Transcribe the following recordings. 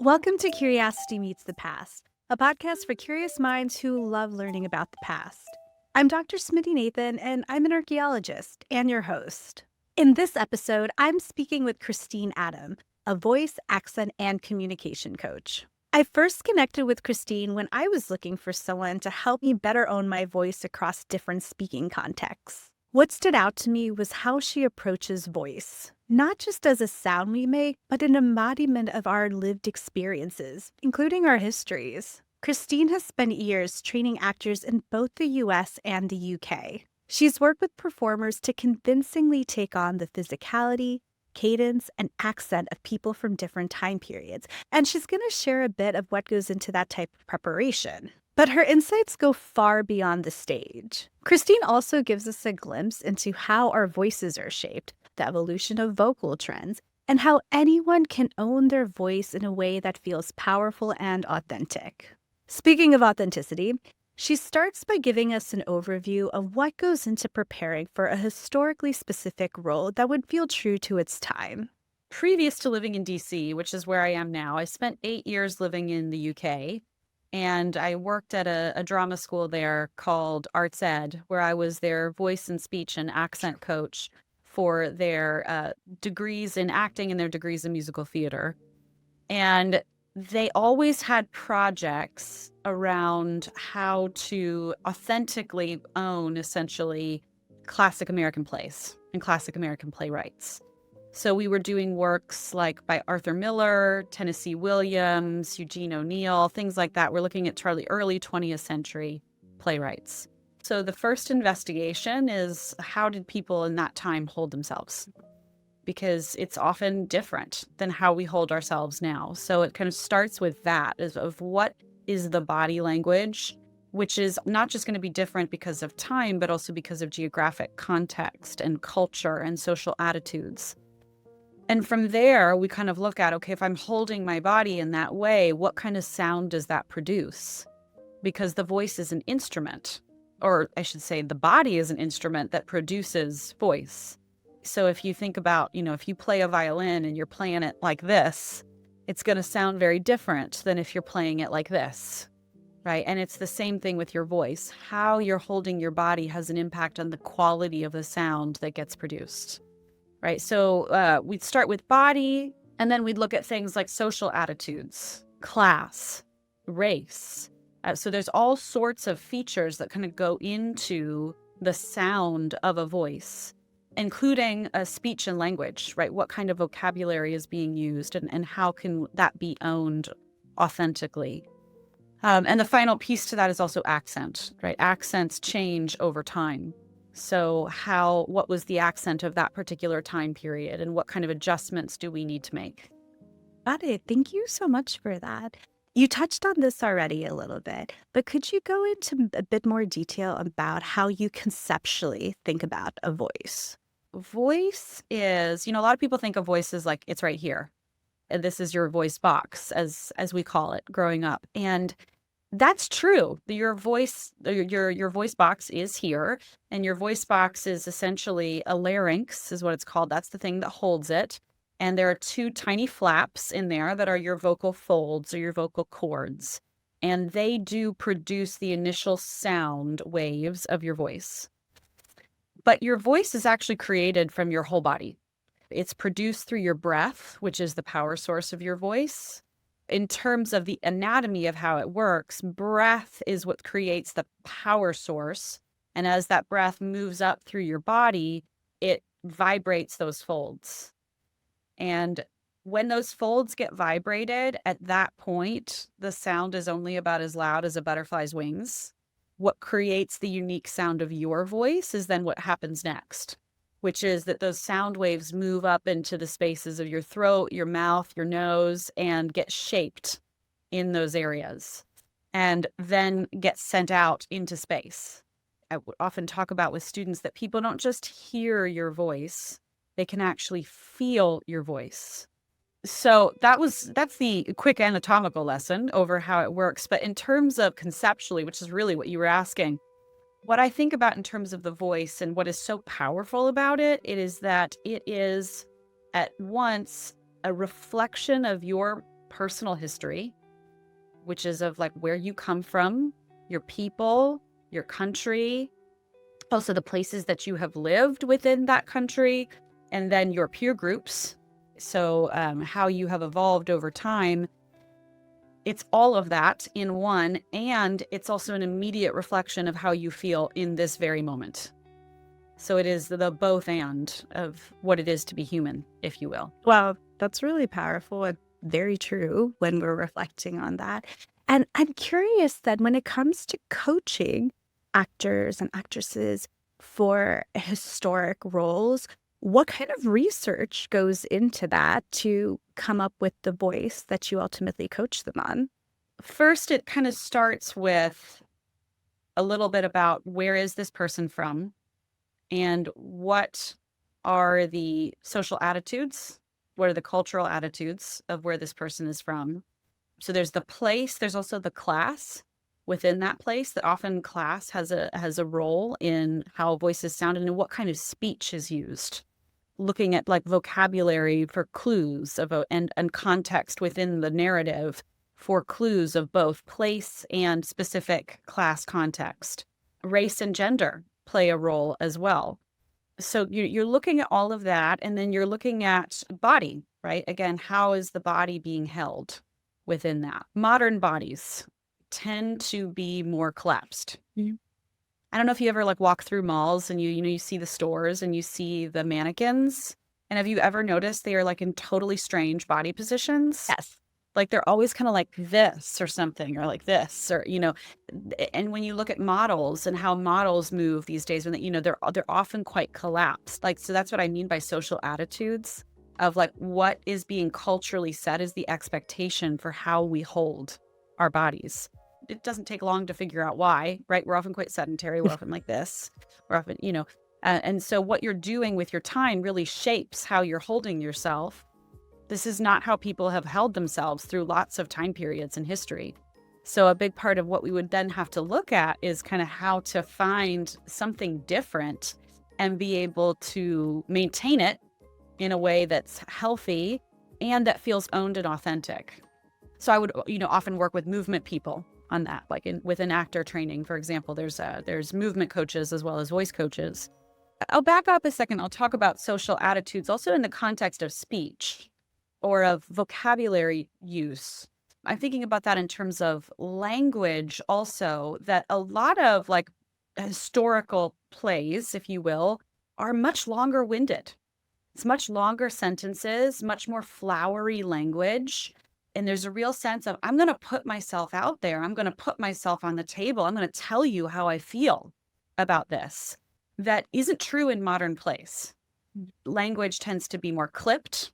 Welcome to Curiosity Meets the Past, a podcast for curious minds who love learning about the past. I'm Dr. Smitty Nathan, and I'm an archaeologist and your host. In this episode, I'm speaking with Christine Adam, a voice, accent, and communication coach. I first connected with Christine when I was looking for someone to help me better own my voice across different speaking contexts. What stood out to me was how she approaches voice, not just as a sound we make, but an embodiment of our lived experiences, including our histories. Christine has spent years training actors in both the US and the UK. She's worked with performers to convincingly take on the physicality, cadence, and accent of people from different time periods, and she's going to share a bit of what goes into that type of preparation. But her insights go far beyond the stage. Christine also gives us a glimpse into how our voices are shaped, the evolution of vocal trends, and how anyone can own their voice in a way that feels powerful and authentic. Speaking of authenticity, she starts by giving us an overview of what goes into preparing for a historically specific role that would feel true to its time. Previous to living in DC, which is where I am now, I spent 8 years living in the UK. And I worked at a drama school there called Arts Ed, where I was their voice and speech and accent coach for their degrees in acting and their degrees in musical theater. And they always had projects around how to authentically own, essentially, classic American plays and classic American playwrights. So we were doing works like by Arthur Miller, Tennessee Williams, Eugene O'Neill, things like that. We're looking at early 20th century playwrights. So the first investigation is, how did people in that time hold themselves? Because it's often different than how we hold ourselves now. So it kind of starts with that, of what is the body language, which is not just going to be different because of time, but also because of geographic context and culture and social attitudes. And from there, we kind of look at, okay, if I'm holding my body in that way, what kind of sound does that produce? Because the voice is an instrument, or I should say the body is an instrument that produces voice. So if you think about, if you play a violin and you're playing it like this, it's going to sound very different than if you're playing it like this, right? And it's the same thing with your voice. How you're holding your body has an impact on the quality of the sound that gets produced. Right. So we'd start with body, and then we'd look at things like social attitudes, class, race. So there's all sorts of features that kind of go into the sound of a voice, including speech and language, right? What kind of vocabulary is being used, and how can that be owned authentically? And the final piece to that is also accent, right? Accents change over time. So what was the accent of that particular time period, and what kind of adjustments do we need to make? Got it. Thank you so much for that. You touched on this already a little bit, but could you go into a bit more detail about how you conceptually think about a voice? Voice is, a lot of people think of voice as like, it's right here. And this is your voice box, as we call it growing up. And that's true. Your voice box is here, and your voice box is essentially a larynx, is what it's called. That's the thing that holds it. And there are two tiny flaps in there that are your vocal folds or your vocal cords. And they do produce the initial sound waves of your voice. But your voice is actually created from your whole body. It's produced through your breath, which is the power source of your voice. In terms of the anatomy of how it works, breath is what creates the power source. And as that breath moves up through your body, it vibrates those folds. And when those folds get vibrated, at that point, the sound is only about as loud as a butterfly's wings. What creates the unique sound of your voice is then what happens next, which is that those sound waves move up into the spaces of your throat, your mouth, your nose, and get shaped in those areas, and then get sent out into space. I would often talk about with students that people don't just hear your voice, they can actually feel your voice. So that's the quick anatomical lesson over how it works. But in terms of conceptually, which is really what you were asking, what I think about in terms of the voice and what is so powerful about it is that it is at once a reflection of your personal history, which is of like where you come from, your people, your country, also the places that you have lived within that country, and then your peer groups. So how you have evolved over time. It's all of that in one, and it's also an immediate reflection of how you feel in this very moment. So it is the both and of what it is to be human, if you will. Wow, that's really powerful and very true when we're reflecting on that. And I'm curious that when it comes to coaching actors and actresses for historic roles, what kind of research goes into that to come up with the voice that you ultimately coach them on? First, it kind of starts with a little bit about where is this person from and what are the social attitudes, what are the cultural attitudes of where this person is from. So there's the place, there's also the class within that place. That often class has a role in how voices sound and in what kind of speech is used. Looking at like vocabulary for clues of and context within the narrative for clues of both place and specific class context. Race and gender play a role as well. So you're looking at all of that, and then you're looking at body, right? Again, how is the body being held within that? Modern bodies tend to be more collapsed. Mhm. I don't know if you ever like walk through malls and you see the stores and you see the mannequins. And have you ever noticed they are like in totally strange body positions? Yes. Like they're always kind of like this or something, or like this, or and when you look at models and how models move these days, when they're often quite collapsed. Like, so that's what I mean by social attitudes of like what is being culturally set as the expectation for how we hold our bodies. It doesn't take long to figure out why, right? We're often quite sedentary. We're often like this. We're often, and so what you're doing with your time really shapes how you're holding yourself. This is not how people have held themselves through lots of time periods in history. So a big part of what we would then have to look at is kind of how to find something different and be able to maintain it in a way that's healthy and that feels owned and authentic. So I would, often work with movement people on that, like within actor training, for example. There's movement coaches as well as voice coaches. I'll back up a second. I'll talk about social attitudes also in the context of speech or of vocabulary use. I'm thinking about that in terms of language also, that a lot of like historical plays, if you will, are much longer winded. It's much longer sentences, much more flowery language. And there's a real sense of, I'm going to put myself out there. I'm going to put myself on the table. I'm going to tell you how I feel about this. That isn't true in modern plays. Language tends to be more clipped.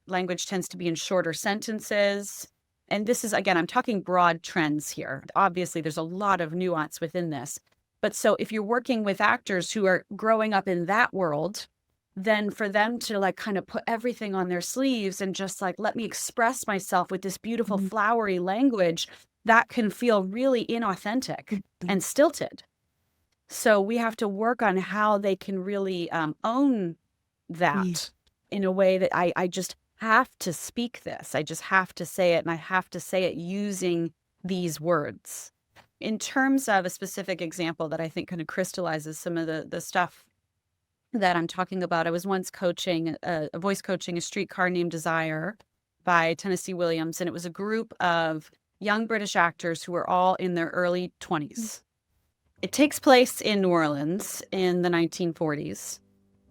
Language tends to be in shorter sentences. And this is, again, I'm talking broad trends here. Obviously, there's a lot of nuance within this. But so if you're working with actors who are growing up in that world, then for them to like kind of put everything on their sleeves and just like, let me express myself with this beautiful flowery language, that can feel really inauthentic and stilted. So we have to work on how they can really own that in a way that I just have to speak this. I just have to say it, and I have to say it using these words. In terms of a specific example that I think kind of crystallizes some of the stuff that I'm talking about, I was once coaching, a voice coaching, A Streetcar Named Desire by Tennessee Williams, and it was a group of young British actors who were all in their early 20s. It takes place in New Orleans in the 1940s.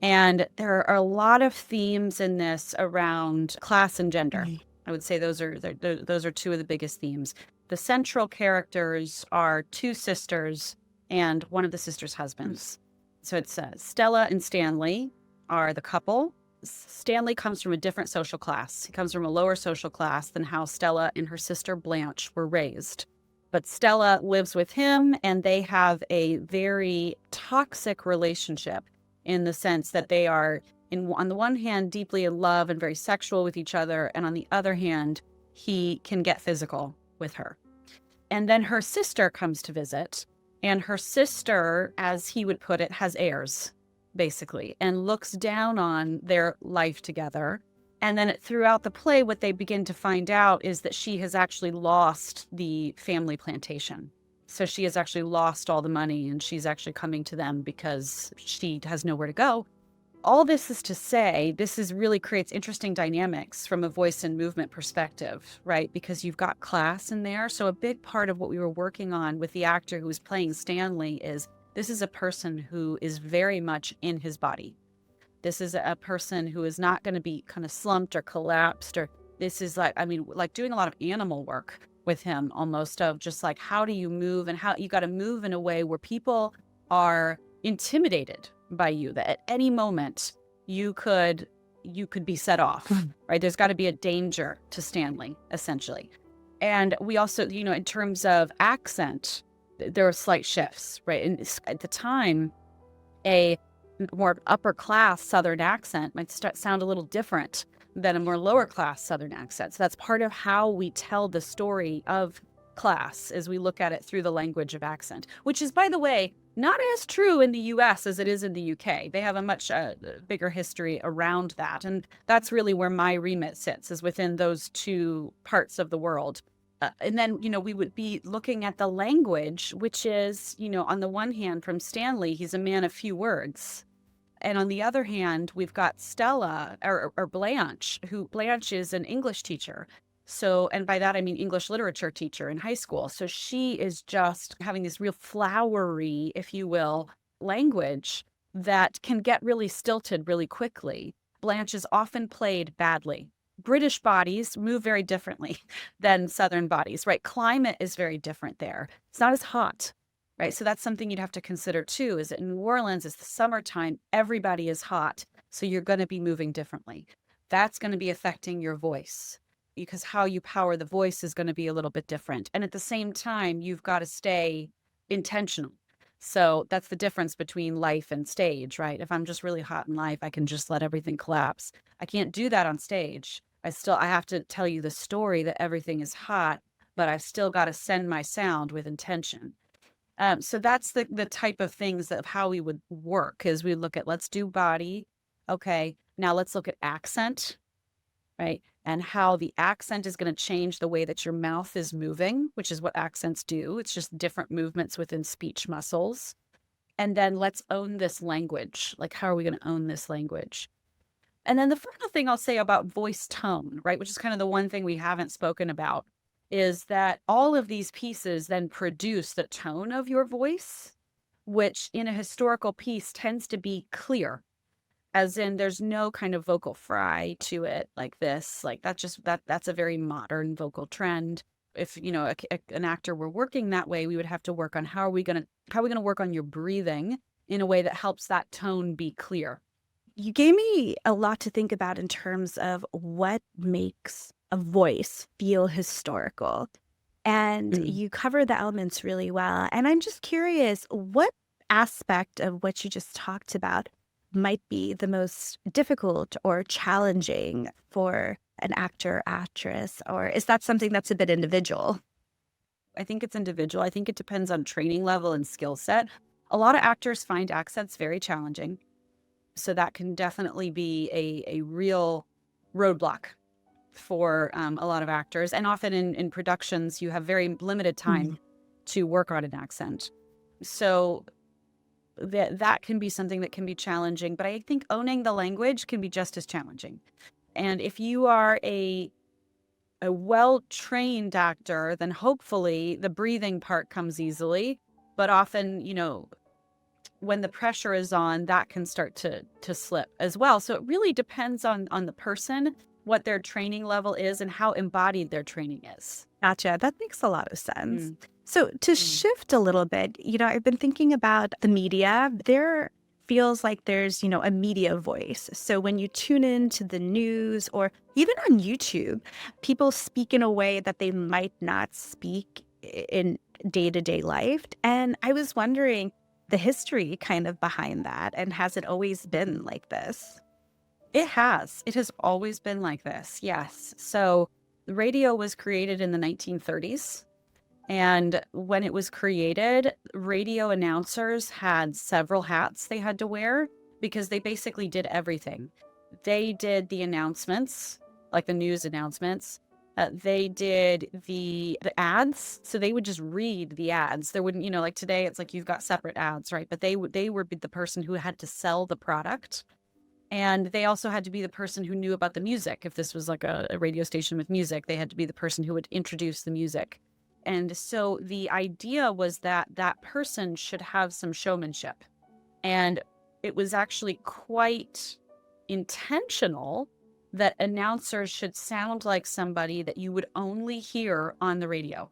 And there are a lot of themes in this around class and gender. I would say those are two of the biggest themes. The central characters are two sisters and one of the sisters' husbands. So it's Stella and Stanley are the couple. Stanley comes from a different social class. He comes from a lower social class than how Stella and her sister Blanche were raised. But Stella lives with him, and they have a very toxic relationship in the sense that they are, on the one hand, deeply in love and very sexual with each other. And on the other hand, he can get physical with her. And then her sister comes to visit. And her sister, as he would put it, has airs, basically, and looks down on their life together And then throughout the play, what they begin to find out is that she has actually lost the family plantation. So she has actually lost all the money, and she's actually coming to them because she has nowhere to go. All this is to say, this is really creates interesting dynamics from a voice and movement perspective, right? Because you've got class in there. So a big part of what we were working on with the actor who was playing Stanley is this is a person who is very much in his body. This is a person who is not going to be kind of slumped or collapsed, or this is like, I mean, like doing a lot of animal work with him, almost of just like, how do you move, and how you got to move in a way where people are intimidated by you, that at any moment you could be set off, right? There's got to be a danger to Stanley, essentially. And we also, in terms of accent, there are slight shifts, right? And at the time, a more upper class Southern accent might sound a little different than a more lower class Southern accent. So that's part of how we tell the story of class, as we look at it through the language of accent, which is, by the way, not as true in the US as it is in the UK. They have a much bigger history around that. And that's really where my remit sits, is within those two parts of the world. And then, we would be looking at the language, which is, on the one hand, from Stanley, he's a man of few words. And on the other hand, we've got Stella or Blanche, who Blanche is an English teacher. So, and by that, I mean English literature teacher in high school. So she is just having this real flowery, if you will, language that can get really stilted really quickly. Blanche is often played badly. British bodies move very differently than Southern bodies, right? Climate is very different there. It's not as hot, right? So that's something you'd have to consider too, is that in New Orleans, it's the summertime, everybody is hot. So you're going to be moving differently. That's going to be affecting your voice, because how you power the voice is going to be a little bit different. And at the same time, you've got to stay intentional. So that's the difference between life and stage, right? If I'm just really hot in life, I can just let everything collapse. I can't do that on stage. I have to tell you the story that everything is hot, but I've still got to send my sound with intention. So that's the type of things of how we would work, is we look at, let's do body. Okay, now let's look at accent, right? And how the accent is going to change the way that your mouth is moving, which is what accents do. It's just different movements within speech muscles. And then let's own this language. Like, how are we going to own this language? And then the final thing I'll say about voice tone, right, which is kind of the one thing we haven't spoken about, is that all of these pieces then produce the tone of your voice, which in a historical piece tends to be clear, as in there's no kind of vocal fry to it like this. Like that's a very modern vocal trend. If, an actor were working that way, we would have to work on how are we going to work on your breathing in a way that helps that tone be clear. You gave me a lot to think about in terms of what makes a voice feel historical. And you cover the elements really well. And I'm just curious, what aspect of what you just talked about might be the most difficult or challenging for an actor or actress? Or is that something that's a bit individual? I think it's individual. I think it depends on training level and skill set. A lot of actors find accents very challenging. So that can definitely be a real roadblock for a lot of actors. And often in productions, you have very limited time to work on an accent. So that can be something that can be challenging. But I think owning the language can be just as challenging. And if you are a well-trained actor, then hopefully the breathing part comes easily. But often, when the pressure is on, that can start to slip as well. So it really depends on the person, what their training level is, and how embodied their training is. Gotcha. That makes a lot of sense. So to shift a little bit, I've been thinking about the media. There feels like there's, a media voice. So when you tune into the news or even on YouTube, people speak in a way that they might not speak in day-to-day life. And I was wondering the history kind of behind that. And has it always been like this? It has. It has always been like this. Yes. So the radio was created in the 1930s. And when it was created, radio announcers had several hats they had to wear because they basically did everything. they did the announcements, like the news announcements. They did the ads, so they would just read the ads. There wouldn't, like today, it's like you've got separate ads, right? But they were the person who had to sell the product, and they also had to be the person who knew about the music. If this was like a radio station with music, they had to be the person who would introduce the music. And so the idea was that that person should have some showmanship. And it was actually quite intentional that announcers should sound like somebody that you would only hear on the radio.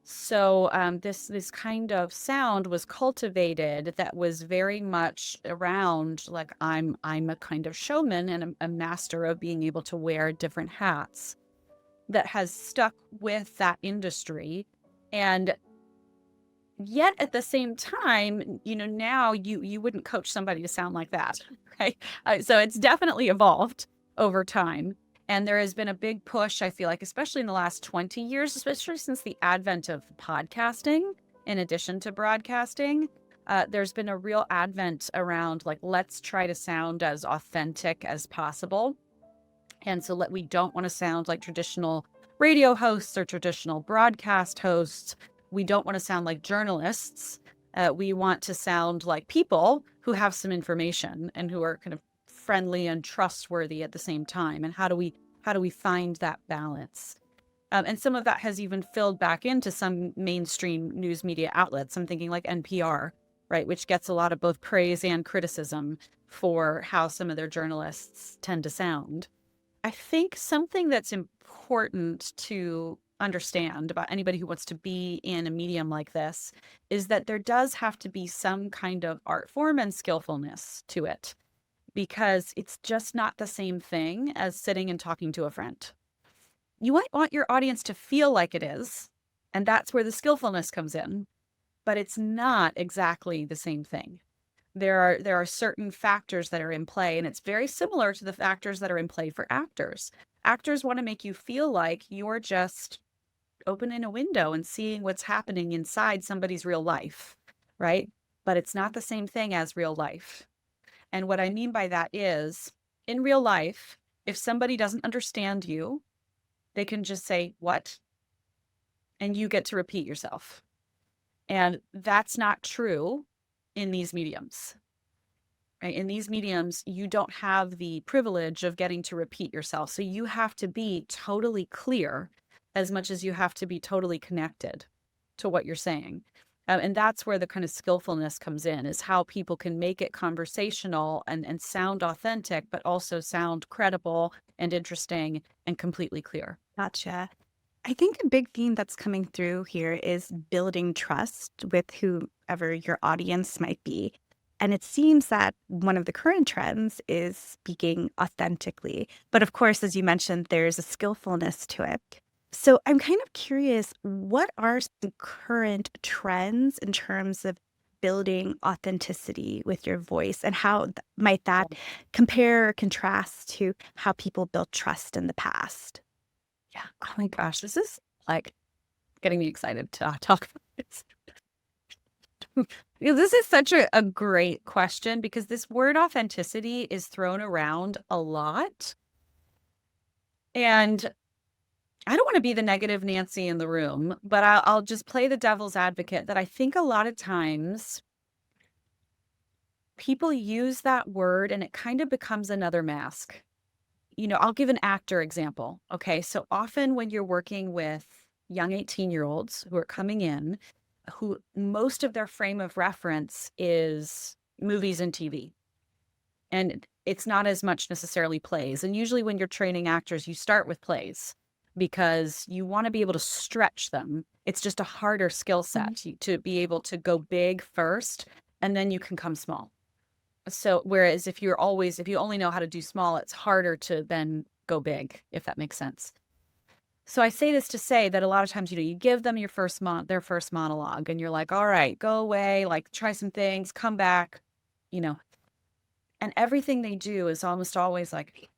So this kind of sound was cultivated that was very much around like I'm a kind of showman and a master of being able to wear different hats that has stuck with that industry. And yet at the same time, now you wouldn't coach somebody to sound like that, right? So it's definitely evolved over time. And there has been a big push, I feel like, especially in the last 20 years, especially since the advent of podcasting, in addition to broadcasting. There's been a real advent around like, let's try to sound as authentic as possible. And so we don't want to sound like traditional radio hosts or traditional broadcast hosts. We don't want to sound like journalists. We want to sound like people who have some information and who are kind of friendly and trustworthy at the same time. And how do we find that balance? And some of that has even filled back into some mainstream news media outlets. I'm thinking like NPR, right, which gets a lot of both praise and criticism for how some of their journalists tend to sound. I think something that's important to understand about anybody who wants to be in a medium like this is that there does have to be some kind of art form and skillfulness to it, because it's just not the same thing as sitting and talking to a friend. You might want your audience to feel like it is, and that's where the skillfulness comes in, but it's not exactly the same thing. There are certain factors that are in play, and it's very similar to the factors that are in play for actors. Actors want to make you feel like you're just opening a window and seeing what's happening inside somebody's real life, right? But it's not the same thing as real life. And what I mean by that is, in real life, if somebody doesn't understand you, they can just say, "What?" And you get to repeat yourself. And that's not true in these mediums. Right? In these mediums, you don't have the privilege of getting to repeat yourself. So you have to be totally clear as much as you have to be totally connected to what you're saying. And that's where the kind of skillfulness comes in, is how people can make it conversational and sound authentic, but also sound credible and interesting and completely clear. Gotcha. I think a big theme that's coming through here is building trust with whoever your audience might be. And it seems that one of the current trends is speaking authentically. But of course, as you mentioned, there's a skillfulness to it. So I'm kind of curious, what are some current trends in terms of building authenticity with your voice, and how might that compare or contrast to how people built trust in the past? Yeah. Oh my gosh, this is like getting me excited to talk about this. This is such a great question, because this word authenticity is thrown around a lot. And I don't want to be the negative Nancy in the room, but I'll just play the devil's advocate that I think a lot of times people use that word and it kind of becomes another mask. I'll give an actor example. Okay. So often when you're working with young 18-year-olds who are coming in, who most of their frame of reference is movies and TV. And it's not as much necessarily plays. And usually when you're training actors, you start with plays because you want to be able to stretch them. It's just a harder skill set to be able to go big first, and then you can come small. So whereas if you only know how to do small, it's harder to then go big, if that makes sense. So I say this to say that a lot of times, you give them their first monologue, and you're like, all right, go away, like try some things, come back, and everything they do is almost always like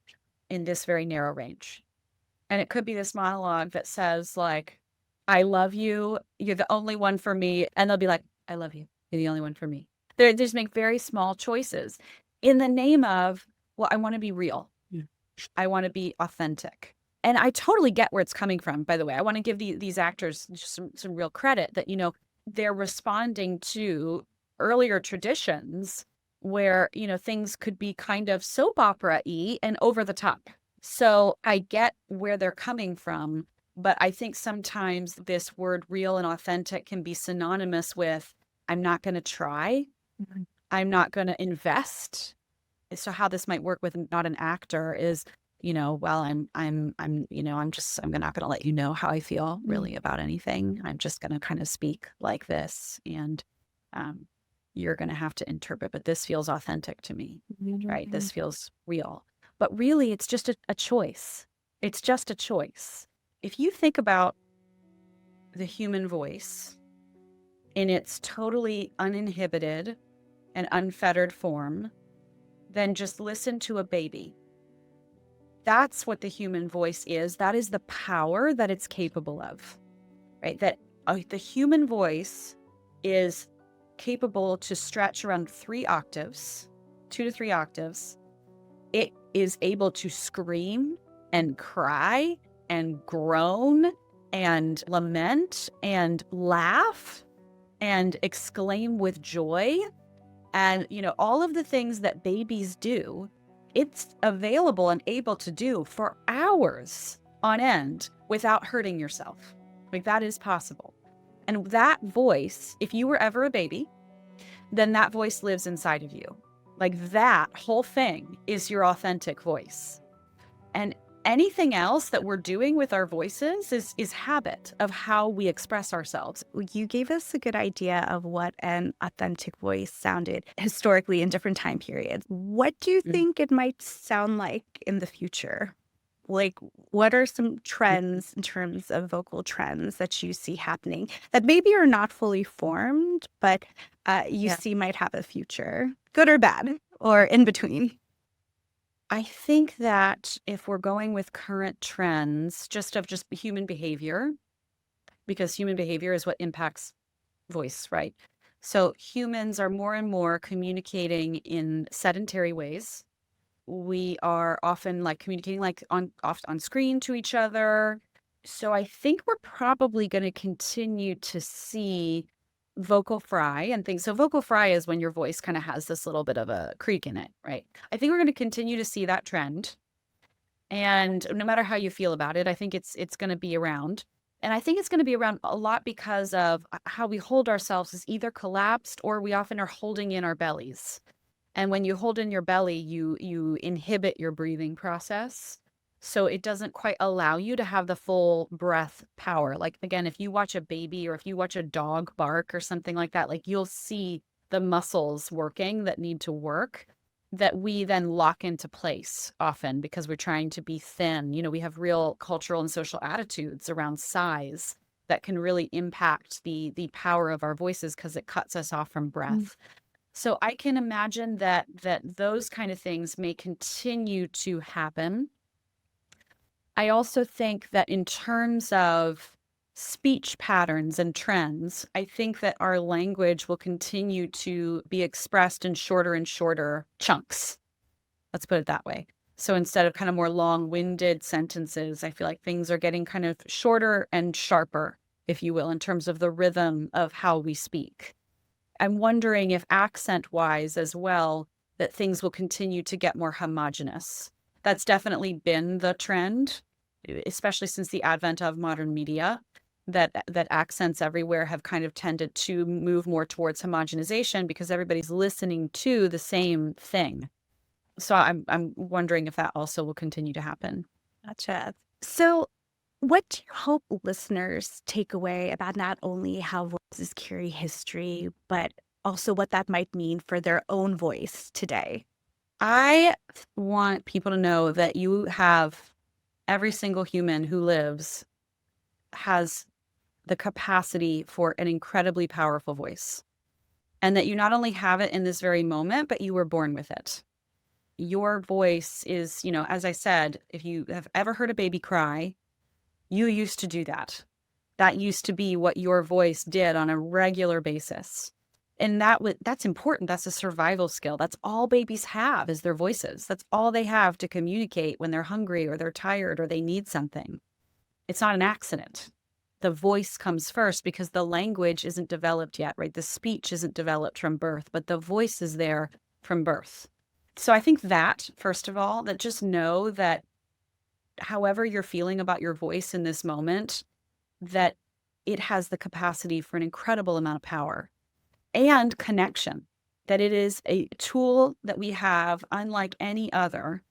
in this very narrow range. And it could be this monologue that says like, I love you, you're the only one for me. And they'll be like, I love you, you're the only one for me. They just make very small choices in the name of, well, I want to be real. Yeah. I want to be authentic. And I totally get where it's coming from, by the way. I want to give these actors just some real credit that, they're responding to earlier traditions where, things could be kind of soap opera-y and over the top. So I get where they're coming from, but I think sometimes this word real and authentic can be synonymous with, I'm not going to try. Mhm. I'm not going to invest. So how this might work with not an actor is, well, I'm not going to let you know how I feel really about anything. I'm just going to kind of speak like this, and you're going to have to interpret, but this feels authentic to me, right? This feels real. But really, it's just a choice. It's just a choice. If you think about the human voice in its totally uninhibited and unfettered form, then just listen to a baby. That's what the human voice is. That is the power that it's capable of, right? That the human voice is capable to stretch around 3 octaves, 2 to 3 octaves. It is able to scream and cry and groan and lament and laugh and exclaim with joy. And, all of the things that babies do, it's available and able to do for hours on end without hurting yourself. Like, that is possible. And that voice, if you were ever a baby, then that voice lives inside of you. Like, that whole thing is your authentic voice. And anything else that we're doing with our voices is habit of how we express ourselves. You gave us a good idea of what an authentic voice sounded historically in different time periods. What do you think it might sound like in the future? Like, what are some trends in terms of vocal trends that you see happening that maybe are not fully formed, but you Yeah. see might have a future, good or bad, or in between? I think that if we're going with current trends, just human behavior, because human behavior is what impacts voice, right? So humans are more and more communicating in sedentary ways. We are often communicating oft on screen to each other. So I think we're probably going to continue to see vocal fry and things. So vocal fry is when your voice kind of has this little bit of a creak in it, right? I think we're going to continue to see that trend. And no matter how you feel about it, I think it's going to be around. And I think it's going to be around a lot because of how we hold ourselves is either collapsed or we often are holding in our bellies. And when you hold in your belly, you inhibit your breathing process. So it doesn't quite allow you to have the full breath power. Like, again, if you watch a baby or if you watch a dog bark or something like that, you'll see the muscles working that need to work that we then lock into place often because we're trying to be thin. We have real cultural and social attitudes around size that can really impact the power of our voices because it cuts us off from breath. So I can imagine that those kind of things may continue to happen. I also think that in terms of speech patterns and trends, I think that our language will continue to be expressed in shorter and shorter chunks. Let's put it that way. So instead of kind of more long-winded sentences, I feel like things are getting kind of shorter and sharper, if you will, in terms of the rhythm of how we speak. I'm wondering if accent-wise as well, that things will continue to get more homogenous. That's definitely been the trend, especially since the advent of modern media, that accents everywhere have kind of tended to move more towards homogenization because everybody's listening to the same thing. So I'm wondering if that also will continue to happen. Gotcha. So what do you hope listeners take away about not only how voices carry history, but also what that might mean for their own voice today? I want people to know that every single human who lives has the capacity for an incredibly powerful voice. And that you not only have it in this very moment, but you were born with it. Your voice is, as I said, if you have ever heard a baby cry, you used to do that. That used to be what your voice did on a regular basis. And that's important. That's a survival skill. That's all babies have is their voices. That's all they have to communicate when they're hungry or they're tired or they need something. It's not an accident. The voice comes first because the language isn't developed yet, right? The speech isn't developed from birth, but the voice is there from birth. So I think that, first of all, that just know that however you're feeling about your voice in this moment, that it has the capacity for an incredible amount of power and connection, that it is a tool that we have unlike any other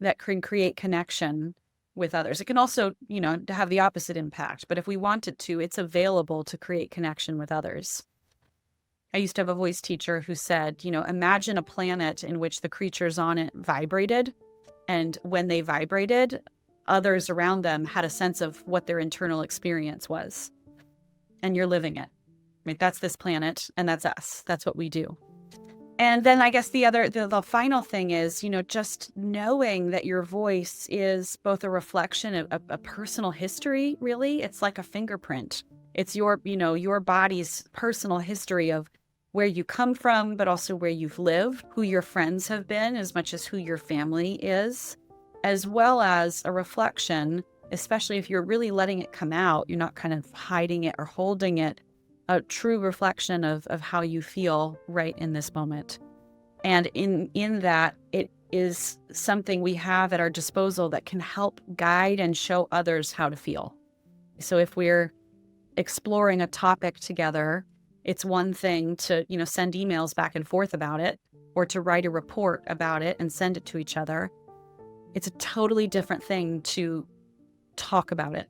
that can create connection with others. It can also, have the opposite impact, but if we want it to, it's available to create connection with others. I used to have a voice teacher who said, imagine a planet in which the creatures on it vibrated, and when they vibrated, others around them had a sense of what their internal experience was. And you're living it. Right? That's this planet, and that's us. That's what we do. And then I guess the final thing is, just knowing that your voice is both a reflection of a personal history, really. It's like a fingerprint. It's your body's personal history of where you come from, but also where you've lived, who your friends have been, as much as who your family is, as well as a reflection, especially if you're really letting it come out, you're not kind of hiding it or holding it, a true reflection of how you feel right in this moment. And in that, it is something we have at our disposal that can help guide and show others how to feel. So if we're exploring a topic together, it's one thing to, send emails back and forth about it, or to write a report about it and send it to each other. It's a totally different thing to talk about it.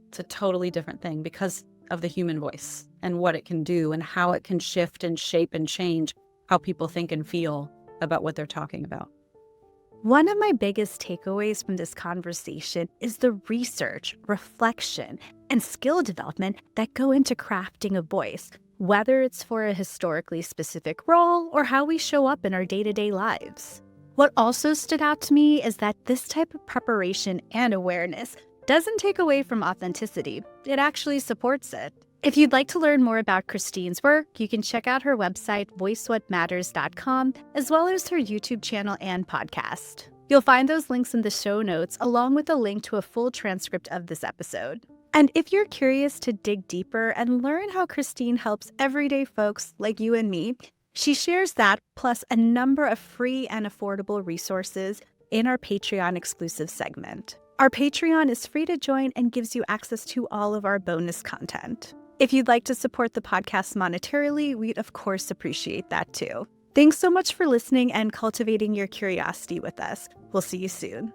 It's a totally different thing because of the human voice and what it can do and how it can shift and shape and change how people think and feel about what they're talking about. One of my biggest takeaways from this conversation is the research, reflection, and skill development that go into crafting a voice, whether it's for a historically specific role or how we show up in our day-to-day lives. What also stood out to me is that this type of preparation and awareness doesn't take away from authenticity. It actually supports it. If you'd like to learn more about Christine's work, you can check out her website, voicewhatmatters.com, as well as her YouTube channel and podcast. You'll find those links in the show notes, along with a link to a full transcript of this episode. And if you're curious to dig deeper and learn how Christine helps everyday folks like you and me, she shares that, plus a number of free and affordable resources in our Patreon exclusive segment. Our Patreon is free to join and gives you access to all of our bonus content. If you'd like to support the podcast monetarily, we'd of course appreciate that too. Thanks so much for listening and cultivating your curiosity with us. We'll see you soon.